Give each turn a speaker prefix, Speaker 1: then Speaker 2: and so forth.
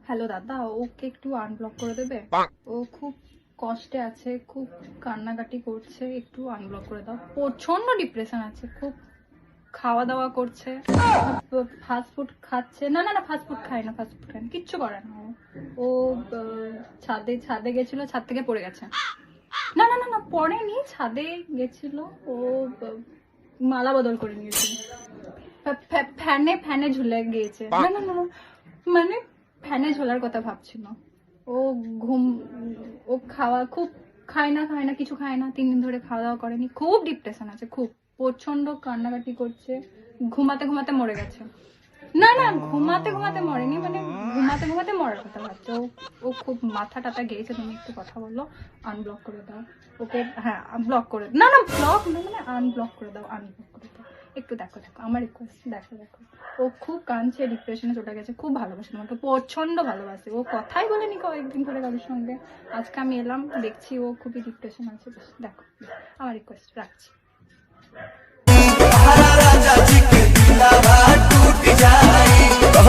Speaker 1: Hello দাদা, ওকে একটু unblock করে দেবে। ও খুব কষ্টে আছে, খুব কান্নাকাটি করছে, একটু আনব্লক করে দাও। প্রচন্ড ডিপ্রেশন আছে, খুব খাওয়া দাওয়া করছে, ফাস্ট ফুড খাচ্ছে। না না না, ফাস্ট ফুড খায় না, ফাস্ট ফুড খায় না, কিচ্ছু করে না। ও ছাদে ছাদে গেছিল, ছাদ থেকে পড়ে গেছে। না না না না, পড়েনি, ছাদে গেছিল। ও মালা বদল করে নিয়েছিল, ফ্যানে ফ্যানে ঝুলে গিয়েছে। না না না, মানে ফ্যানে ঝোলার কথা ভাবছিল। ও ঘুম, ও খাওয়া খুব খায় না, কিছু খায় না, 3 দিন ধরে খাওয়া দাওয়া করেনি, খুব ডিপ্রেশন আছে, খুব প্রচন্ড কান্নাকাটি করছে, ঘুমাতে ঘুমাতে মরে গেছে। না না, ঘুমাতে ঘুমাতে মরেনি, মানে ঘুমাতে ঘুমাতে মরার কথা ভাবছে। ও খুব মাথা টাথা গেছে। তুমি একটু কথা বলো, আনব্লক করে দাও ওকে। হ্যাঁ, ব্লক করে, না না ব্লক না, মানে আনব্লক করে দাও, আনব্লক করে দাও। একটু দেখো আমার রিকোয়েস্ট, দেখো। ও খুব কাঁদছে, ডিপ্রেশনে চলে গেছে, খুব ভালোবাসে তোমাকে, প্রচন্ড ভালোবাসে। ও কথাই বলেনি কয়েকদিন ধরে কারোর সঙ্গে। আজকে আমি এলাম, দেখছি ও খুবই ডিপ্রেশন আছে। দেখো, আমার রিকোয়েস্ট রাখছি।